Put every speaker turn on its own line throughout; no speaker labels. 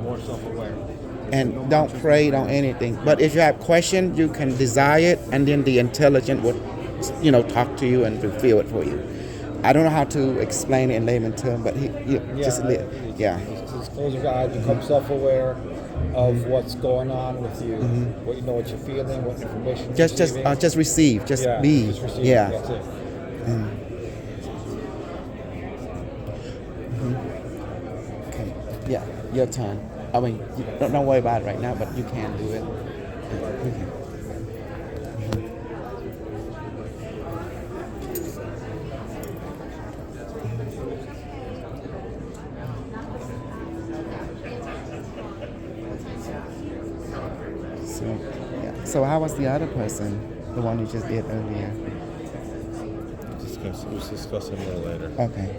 more self-aware.
And don't prey on anything. But if you have questions, you can desire it, and then the intelligent will, talk to you and fulfill it for you. I don't know how to explain it in layman terms, but just
close your eyes, become self-aware of what's going on with you, what you're feeling, what information you're receiving.
Just receive, be.
Just receive.
Yeah.
That's it.
Okay. Yeah, your turn. I mean, don't worry about it right now, but you can do it. Okay. So how was the other person, the one you just did earlier?
We'll discuss it a little later.
Okay.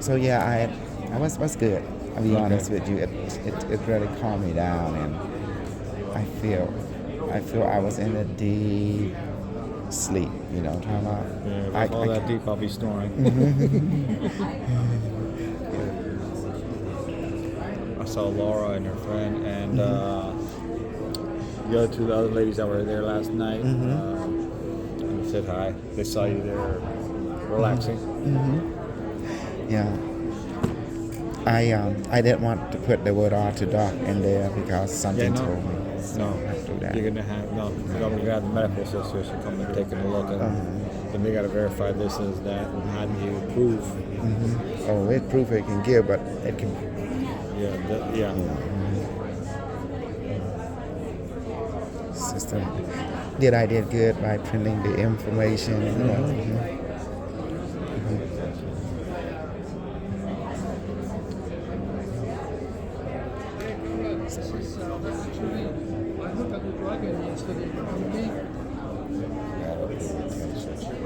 So yeah, I was good. I'll be honest with you. It really calmed me down, and I feel I was in a deep sleep. You know what I'm talking about?
Yeah, all that deep, I'll be snoring. I saw Laura and her friend, and the other ladies that were there last night. And they said hi. They saw you there, relaxing.
Yeah. I didn't want to put the word autodoc in there because something told me.
No, you're gonna have the medical association come and take a look at it. Then they gotta verify this is that, and how do you prove?
Oh, it's proof it can give, but it can.
Yeah.
System. I did good by printing the information.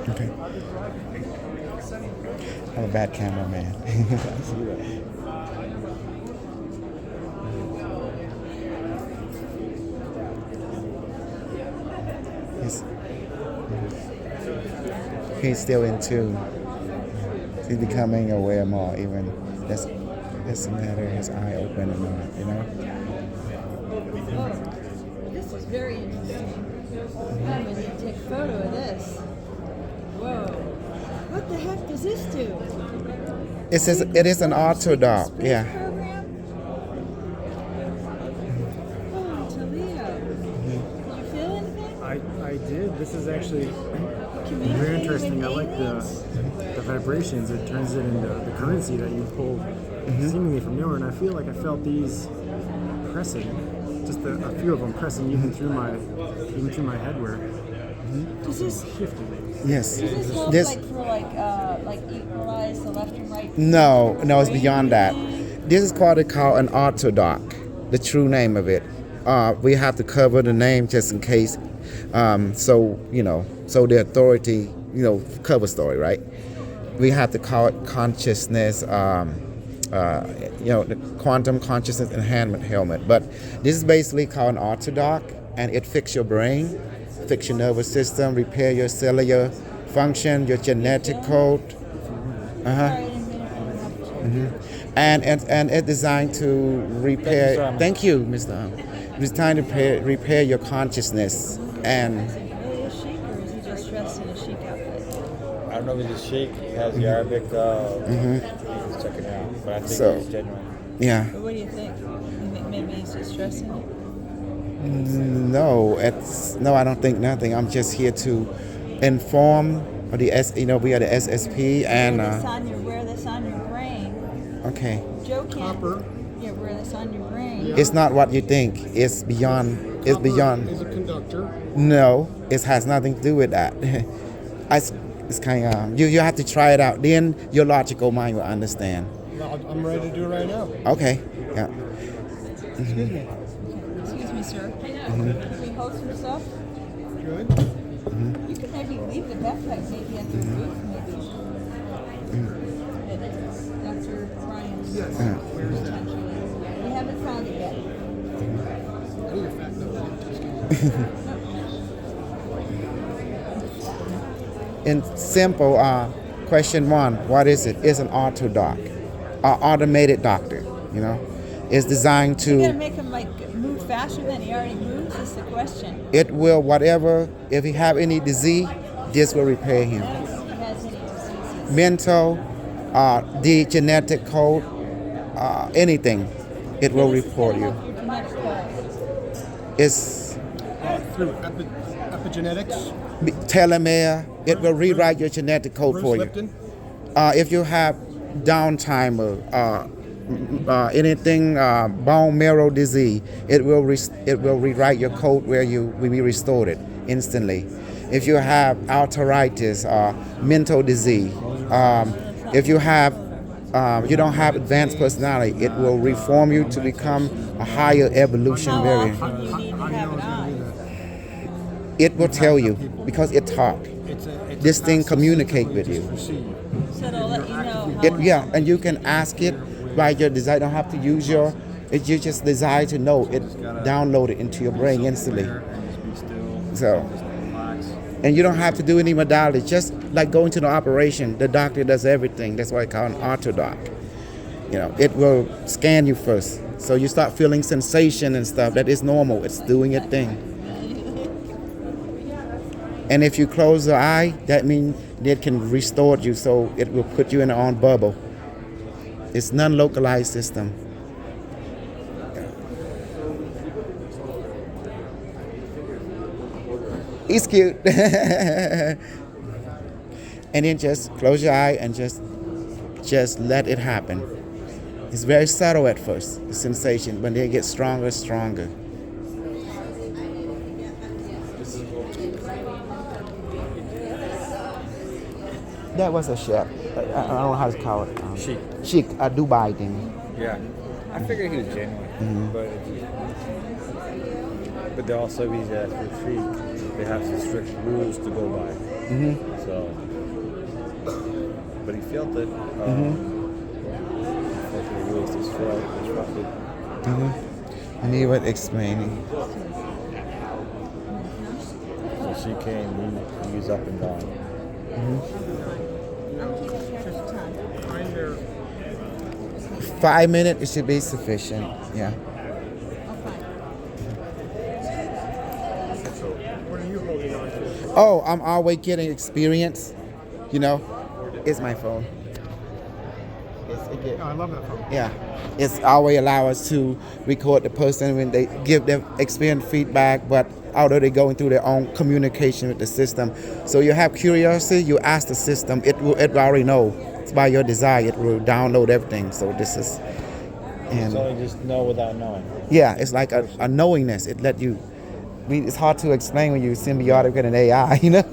Okay. I'm a bad cameraman. He's still in tune. He's becoming aware more. Even doesn't matter his eye open or not.
This is very interesting. I'm going to take a photo of this. Whoa. What the heck does this do?
It is an autodoc. Yeah.
Program? Oh, Toledo. Did you feel anything?
I did. This is actually very interesting. I like the vibrations. It turns it into the currency that you pull seemingly from nowhere. And I feel like I felt these pressing, just a few of them pressing even through my head where
Does this
shifted.
Yes.
Does this help like equalize the left and right?
No, it's beyond that. This is called an autodoc, the true name of it. We have to cover the name just in case. So the authority, cover story, right? We have to call it consciousness, the quantum consciousness enhancement helmet. But this is basically called an autodoc, and it fixes your brain, fix your nervous system, repair your cellular function, your genetic code. And it's designed to repair. Thank you, Mr. It's designed to repair your consciousness. And
Is it really a sheik, or is he just dressed in a chic outfit?
I don't know if he's a sheik. He has the Arabic. Let's check it out. But I think it's genuine.
Yeah.
But what do you think? You think maybe he's just dressing it?
No, I don't think nothing. I'm just here to inform we are the SSP and.
Wear this on your brain.
Okay.
Joe can't. Yeah, wear this on your brain.
It's not what you think. It's beyond. It's beyond.
Is a conductor.
No, it has nothing to do with that. It's kind of you have to try it out. Then your logical mind will understand.
I'm ready to do it right now.
Okay. Yeah.
Excuse me.
Excuse me, sir. Can we hold some stuff?
Good.
You could maybe leave the backpack maybe at the roof, maybe. Dr. Ryan's potentially. We haven't found it yet.
In simple, question one, what is it? It's an autodoc. automated doctor. You know, it's designed
You're gonna
to.
make him like move faster than he already moves. Is the question.
It will whatever. If he have any disease, this will repair him.
Yes, he has any diseases.
Mental, the genetic code, anything, it will
This is
report
gonna
you.
help your genetic code.
It's
Through epigenetics.
telomere. It will rewrite your genetic code
Bruce
for you.
Lipton.
If you have downtime or anything bone marrow disease, it will rewrite your code where you will be restored it instantly. If you have arthritis or mental disease, if you have you don't have advanced personality, it will reform you to become a higher evolution
How
variant.
often do you need to have it on?
It will tell you because it talk. This thing communicate with you.
So it'll let you know how
Yeah, and you can ask it by your desire. Don't have to use your. If you just desire to know, it download it into your brain instantly. So, and you don't have to do any modality. Just like going to the operation, the doctor does everything. That's why I call it an autodoc. You know, it will scan you first, so you start feeling sensation and stuff. That is normal. It's doing its thing. And if you close the eye, that means it can restore you, so it will put you in your own bubble. It's non-localized system. He's cute. And then just close your eye and just let it happen. It's very subtle at first, the sensation, but then it gets stronger and stronger. That was a chef. I don't know how to call it. Chic, a Dubai thing.
Yeah, I figured he was genuine, but they also these retreat. They have some strict rules to go by. So, but he felt it. Unfortunately, he was disrupted.
And he was explaining.
So she came. He was up and gone.
Just time.
5 minutes, it should be sufficient. Yeah.
What are you holding on to?
Oh, I'm always getting experience. You know, it's my phone.
Oh, I love that phone.
Yeah, it's always allow us to record the person when they give their experience feedback, but although they're going through their own communication with the system. So you have curiosity, you ask the system, it will already know. It's by your desire, it will download everything. So this is, and
So you just know without knowing.
yeah, it's like a knowingness. It let you. It's hard to explain when you're symbiotic with an AI, you know.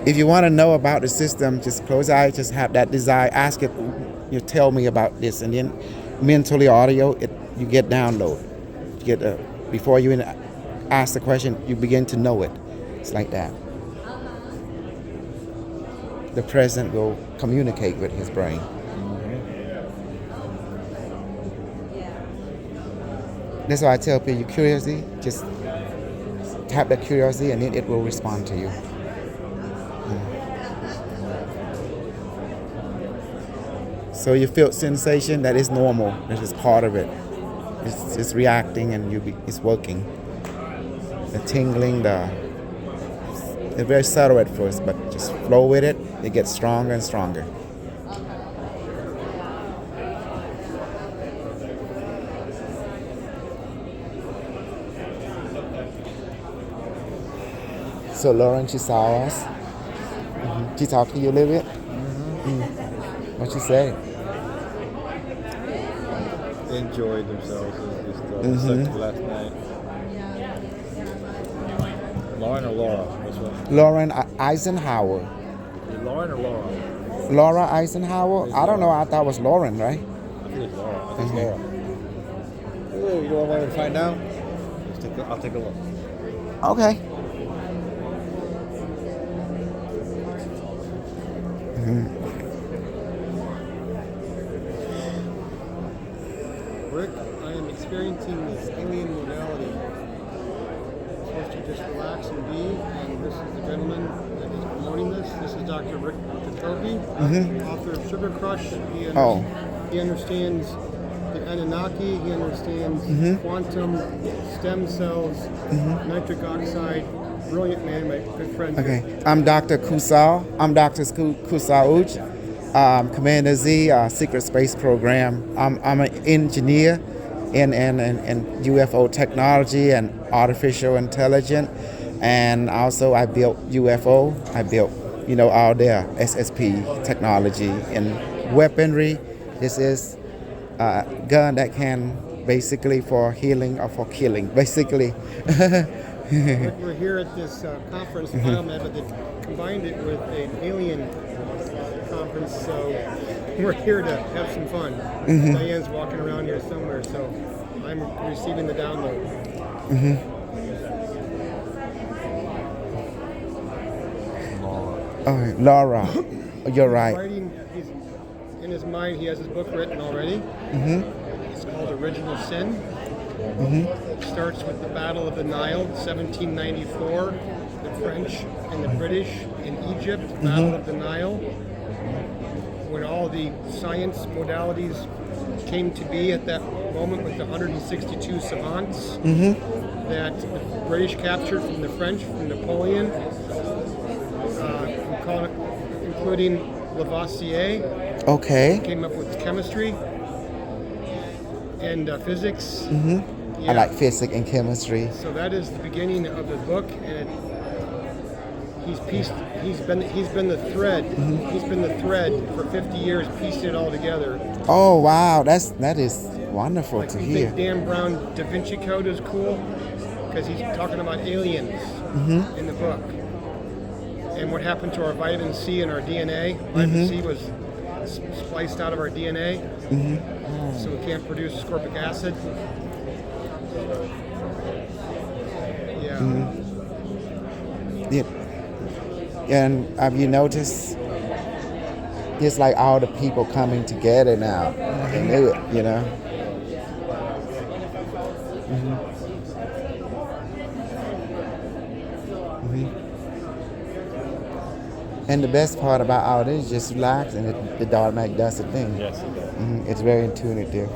If you want to know about the system, just close your eyes, just have that desire, ask it, you tell me about this, and then mentally audio, you get download. You get before you even ask the question, you begin to know it. It's like that. The present will communicate with his brain. That's why I tell people, your curiosity, just tap that curiosity, and then it will respond to you. So you feel sensation, that is normal. That is part of it. It's reacting and it's working. The tingling, it's very subtle at first, but just flow with it. It gets stronger and stronger. So Lauren, she saw us. She talked to you a little bit? What she say?
They enjoyed themselves. It was just last night. Lauren or Laura? Which one?
Lauren Eisenhower.
Lauren or Laura?
Laura Eisenhower? I don't know. I thought it was Lauren, right?
I think it's Laura. I think it's Laura. Ooh, you don't want me to find out? I'll take a look.
Okay.
Rick, I am experiencing this alien modality just relax and be. And this is the gentleman that is promoting this. This is Dr. Rick Jacoby, author of Sugar Crush. He understands the Anunnaki. He understands quantum, stem cells, nitric oxide. Brilliant man, my good friend.
Okay, I'm Dr. Kusal. I'm Dr. Kusal Uch, Commander Z, Secret Space Program. I'm an engineer in UFO technology and artificial intelligence, and also I built UFO. I built, all their SSP technology and weaponry. This is a gun that can basically for healing or for killing, basically.
We're here at this conference, Biomed, but they combined it with an alien conference, so we're here to have some fun. Diane's walking around here somewhere, so I'm receiving the download.
Oh, Laura, you're right.
He's in his mind, he has his book written already. It's called Original Sin. It starts with the Battle of the Nile, 1794, the French and the British in Egypt, Battle of the Nile, when all the science modalities came to be at that moment with the 162 savants that the British captured from the French, from Napoleon, including Lavoisier.
Okay.
Came up with chemistry and physics.
I like physics and chemistry.
So that is the beginning of the book, and he's been the thread. He's been the thread for 50 years, piecing it all together.
Oh wow, that is wonderful to
You
hear.
think Dan Brown Da Vinci Code is cool because he's talking about aliens in the book, and what happened to our vitamin C and our DNA. Vitamin C was spliced out of our DNA, so we can't produce ascorbic acid.
Yeah. And have you noticed? It's like all the people coming together now. They knew it, And the best part about all this is just relax and the automatic does the thing.
Yes, it does.
It's very intuitive.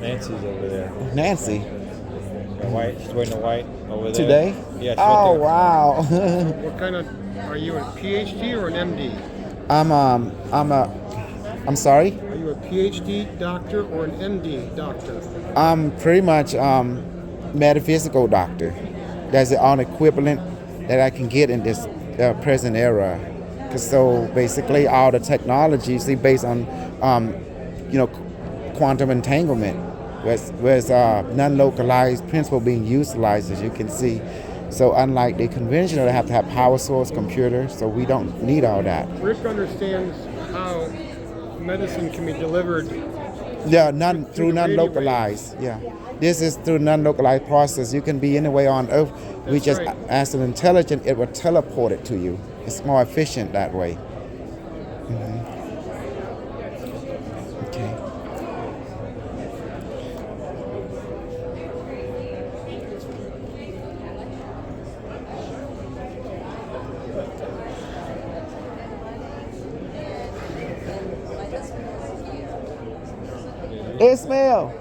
Nancy's over there.
Nancy,
The white. She's wearing the white over there.
today?
Yeah. She's
Oh
right there.
wow.
What kind of, are you a PhD or an MD?
I'm sorry.
Are you a PhD doctor or an MD doctor?
I'm pretty much metaphysical doctor. That's the only equivalent that I can get in this present era. 'Cause so basically all the technologies they based on quantum entanglement, whereas non-localized principle being utilized, as you can see. So unlike the conventional, they have to have power source computers, so we don't need all that.
Rick understands how medicine can be delivered.
Yeah,
the
through
radio
non-localized. Yeah, this is through non-localized process. You can be anywhere on Earth. We
That's
just,
right.
as an intelligent, it will teleport it to you. It's more efficient that way. Okay. Ismail.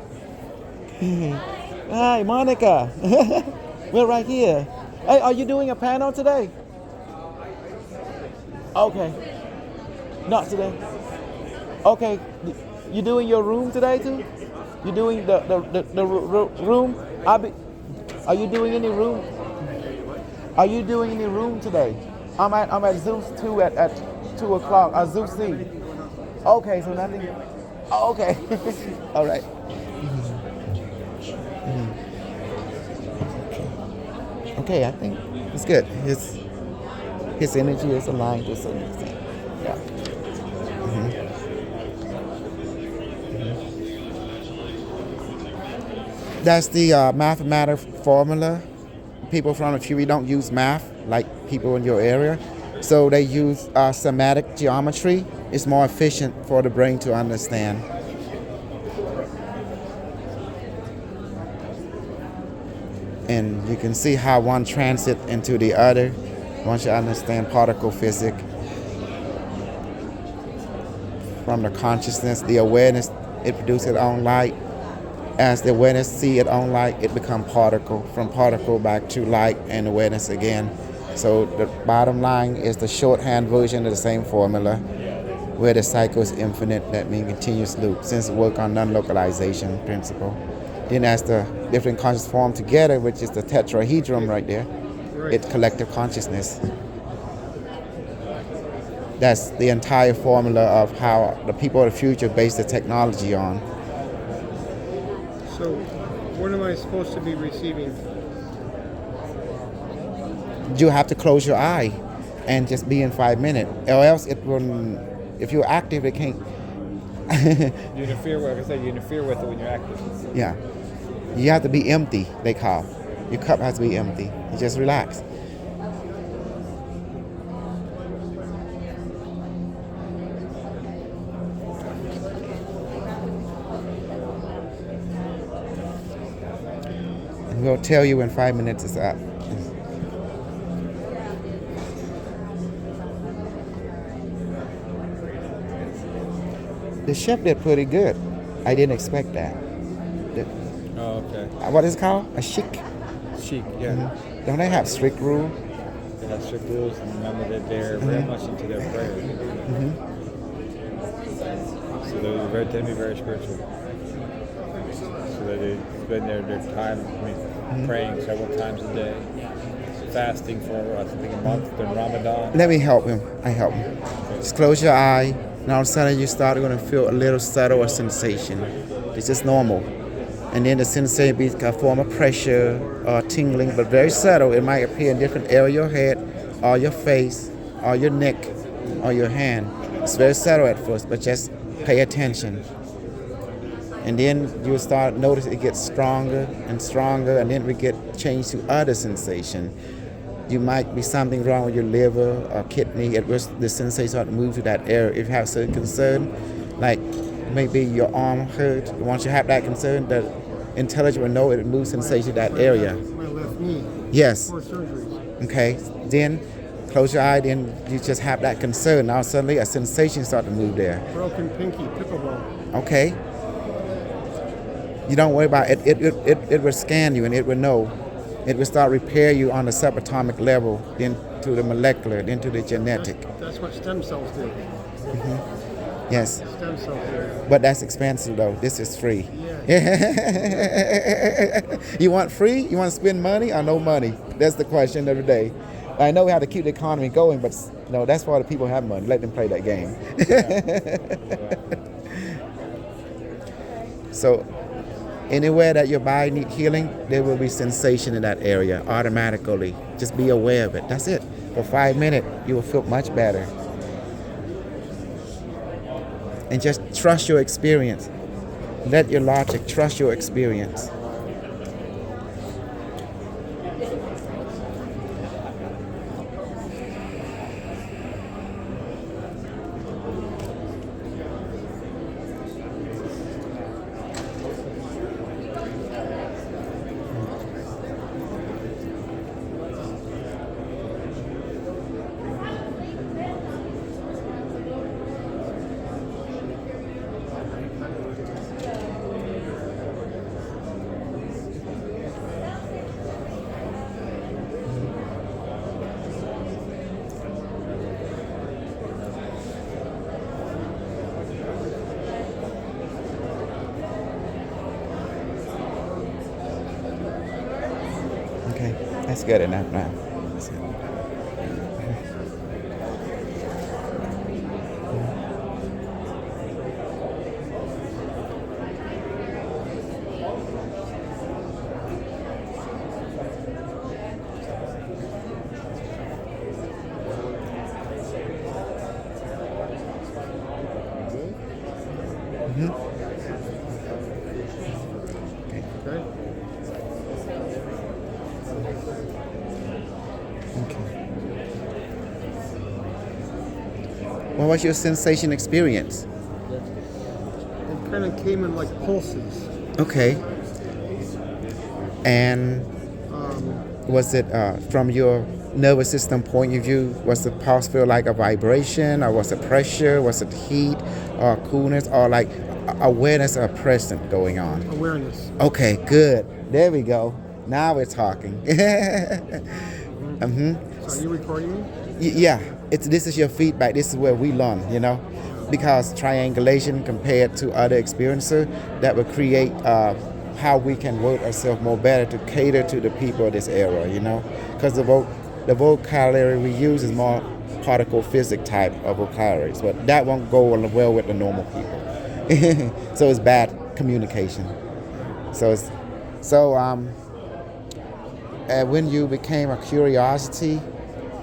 Hi, Monica. We're right here. Hey, are you doing a panel today? Okay. Not today. Okay. You doing your room today too? You doing the room? Are you doing any room? Are you doing any room today? I'm at Zeus 2 at 2 o'clock. Zeus C. Okay, so nothing. Oh, okay. All right. Okay, I think it's good. His energy is aligned to some extent. Yeah. That's the mathematical formula. People from the future don't use math like people in your area, so they use semantic geometry. It's more efficient for the brain to understand. And you can see how one transit into the other once you understand particle physics. From the consciousness, the awareness, it produces its own light. As the awareness see its own light, it becomes particle. From particle back to light and awareness again. So the bottom line is the shorthand version of the same formula, where the cycle is infinite, that means continuous loop, since it works on non-localization principle. Then as the different conscious form together, which is the tetrahedron right there, it's collective consciousness. That's the entire formula of how the people of the future base the technology on.
So, what am I supposed to be receiving?
You have to close your eye and just be in 5 minutes, or else it will. If you're active, it can't.
You interfere with, like I said, you interfere with it when you're active.
Yeah, you have to be empty. They call. Your cup has to be empty. You just relax. And we'll tell you when 5 minutes is up. The chef did pretty good. I didn't expect that.
Oh, okay.
What is it called? A chic?
Chic, yeah.
Don't they have strict rule?
They have strict rules, and remember that they're very much into their prayer. So they're very, tend to be very spiritual. So that they spend their time praying several times a day, fasting for I think a month during Ramadan.
Let me help him. I help him. Just close your eye. And all of a sudden you start going to feel a little subtle sensation. It's just normal. And then the sensation be a form of pressure or tingling, but very subtle. It might appear in different area of your head, or your face, or your neck, or your hand. It's very subtle at first, but just pay attention. And then you'll start notice it gets stronger and stronger, and then we get changed to other sensation. You might be something wrong with your liver or kidney, at which the sensation start to move to that area. If you have certain concern, like maybe your arm hurt, once you have that concern, the intelligence will know it moves sensation to that area.
My left knee.
Yes.
4 surgeries.
Okay. Then close your eye, then you just have that concern. Now suddenly a sensation start to move there.
Broken pinky, pickleball.
Okay. You don't worry about it. It will scan you and it will know. It will start repair you on the subatomic level, then to the molecular, then to the genetic.
That's what stem cells do.
Yes.
Stem cells do.
But that's expensive though. This is free.
Yeah.
You want free? You want to spend money or no money? That's the question of the day. I know we have to keep the economy going, but no, that's why the people have money. Let them play that game. So anywhere that your body needs healing, there will be sensation in that area automatically. Just be aware of it. That's it. For 5 minutes, you will feel much better. And just trust your experience. Let your logic trust your experience. Okay, that's good enough now. That's it. Okay.
Okay.
What was your sensation experience?
It kind of came in like pulses.
Okay. And Was it from your nervous system point of view? Was the pulse feel like a vibration, or was it pressure? Was it heat, or coolness, or like awareness of present going on?
Awareness.
Okay, good. There we go. Now we're talking.
So are you recording me?
Yeah, this is your feedback. This is where we learn, because triangulation compared to other experiences that will create how we can work ourselves more better to cater to the people of this era, because the vocabulary we use is more particle physics type of vocabularies, but that won't go well with the normal people. So it's bad communication. When you became a curiosity,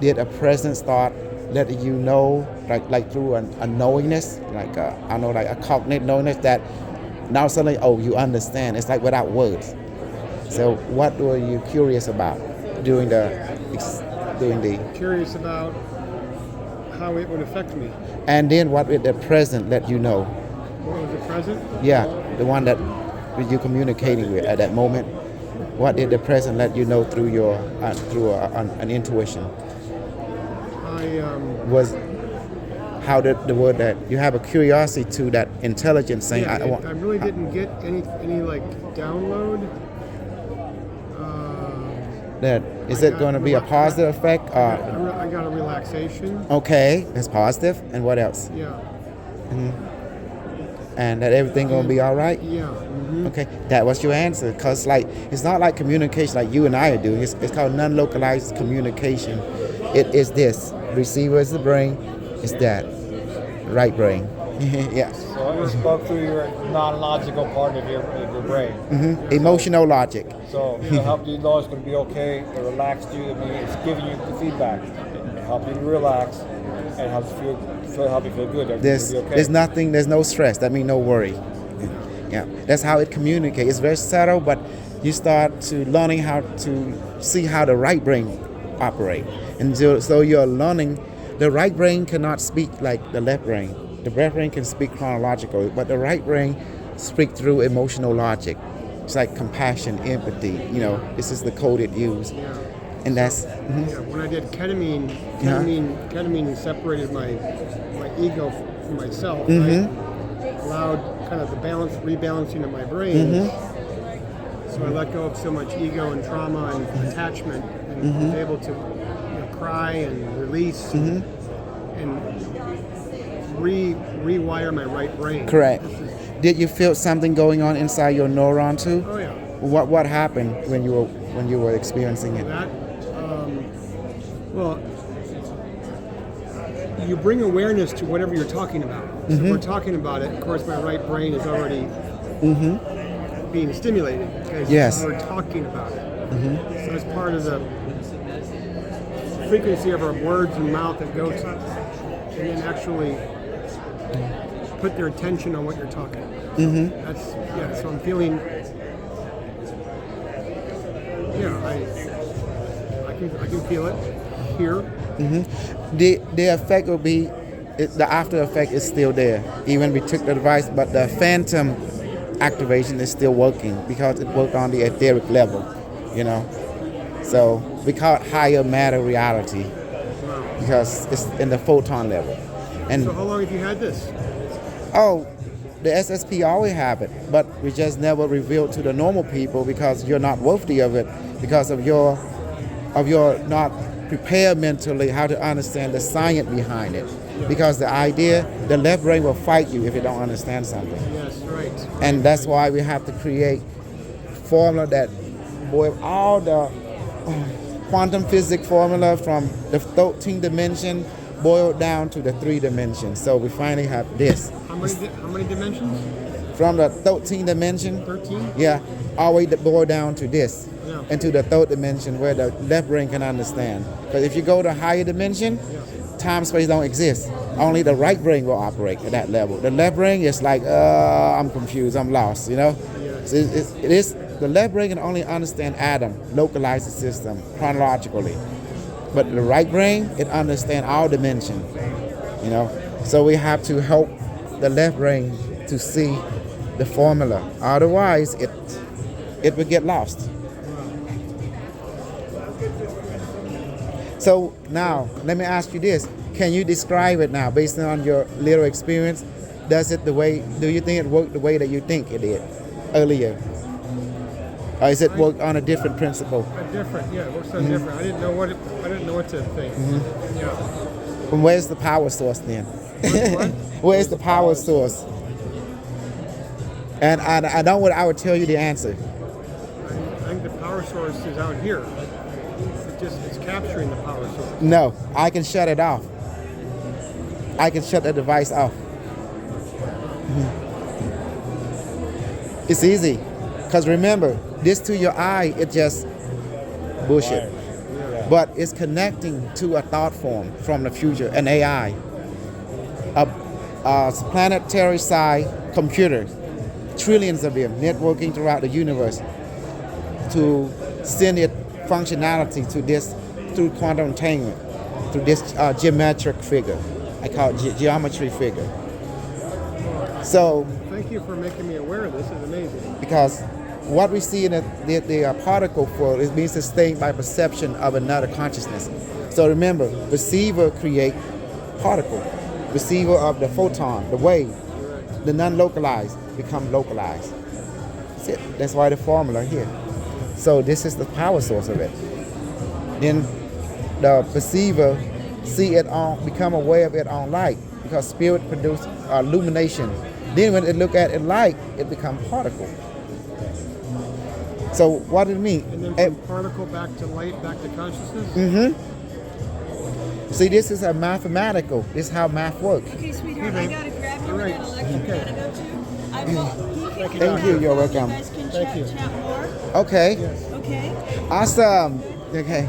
did a presence thought let you know, like through a knowingness, like a cognitive knowingness that now suddenly, you understand. It's like without words. So what were you curious about doing the?
Curious about how it would affect me.
And then what did the present let you know?
What was the present?
Yeah, the one that you communicating with at that moment. What did the present let you know through your an intuition? Was how did the word that you have a curiosity to that intelligence saying
I really didn't get any like download.
That is it going to be a positive effect?
I got a relaxation.
Okay, that's positive. And what else?
Yeah.
And that everything going to be all right?
Yeah.
Okay, that was your answer. Because it's not like communication like you and I are doing. It's called non-localized communication. It is this. Receiver is the brain. It's that. Right brain. Yes.
So it spoke through your non-logical part of your brain.
Emotional logic.
So it'll help you know it's going to be okay. It relaxed you. It's giving you the feedback. It help you to relax and help you feel good. Everything's going to be okay.
There's nothing. There's no stress. That means no worry. Yeah, that's how it communicates. It's very subtle, but you start to learning how to see how the right brain operate, and so you're learning. The right brain cannot speak like the left brain. The left brain can speak chronologically, but the right brain speak through emotional logic. It's like compassion, empathy. This is the code it uses, and that's.
When I did ketamine separated my ego from myself. Right? Allowed kind of the rebalancing of my brain. So I let go of so much ego and trauma and attachment, and was able to cry and release and rewire my right brain.
Correct. Did you feel something going on inside your neuron too?
Oh yeah.
What happened when you were experiencing it?
That well, you bring awareness to whatever you're talking about. So if we're talking about it, of course my right brain is already being stimulated because we're talking about it. So it's part of the frequency of our words and mouth that go to, and then actually put their attention on what you're talking about. So I'm feeling, I can feel it here.
The effect will be, the after effect is still there, even we took the device, but the phantom activation is still working because it worked on the etheric level, So we call it higher matter reality because it's in the photon level. And
so how long have you had this?
The SSP always have it, but we just never revealed to the normal people because you're not worthy of it because of your not prepared mentally how to understand the science behind it. Because the idea, the left brain will fight you if you don't understand something.
Yes, right.
And that's why we have to create formula that boil all the quantum physics formula from the 13th dimension boiled down to the 3 dimensions. So we finally have this.
How many dimensions?
From the 13th dimension.
13?
Yeah, all the way to boil down to this.
Yeah.
Into the 3rd dimension where the left brain can understand. Because if you go to higher dimension, time space don't exist. Only the right brain will operate at that level. The left brain is like, I'm confused, I'm lost,
Yes.
So it is the left brain can only understand atom, localize the system chronologically. But the right brain, it understands all dimension, So we have to help the left brain to see the formula. Otherwise, it will get lost. So now, let me ask you this: can you describe it now, based on your little experience? Does it the way? Do you think it worked the way that you think it did earlier, or is it worked on a different principle?
Different, yeah, it works so different. I didn't know what to think. Yeah.
And where's the power source then? Where's the power source? And I know what I would tell you the answer.
I think the power source is out here. It's capturing the power source.
No, I can shut it off. I can shut the device off. It's easy, because remember, this to your eye, it just bullshit. But it's connecting to a thought form from the future, an AI, a planetary size computer, trillions of them networking throughout the universe to send it functionality to this through quantum entanglement, through this geometric figure. I call it geometry figure. So,
Thank you for making me aware of this. It's amazing.
because what we see in the particle world is being sustained by perception of another consciousness. So remember, receiver create particle. Receiver of the photon, the wave, the non-localized become localized. That's it. That's why the formula here. So this is the power source of it. Then the perceiver see it on, become aware of it on light, because spirit produces illumination. Then when it look at it light, it become particle. So what does it mean?
And then from particle back to light, back to consciousness?
See, this is a mathematical. This is how math works.
Okay, sweetheart, I gotta grab him.
All right.
I got a lecture we gotta go to. I will. He can
Thank you. You're welcome.
You guys can
Thank you.
chat more.
Okay.
Okay.
Awesome. Okay.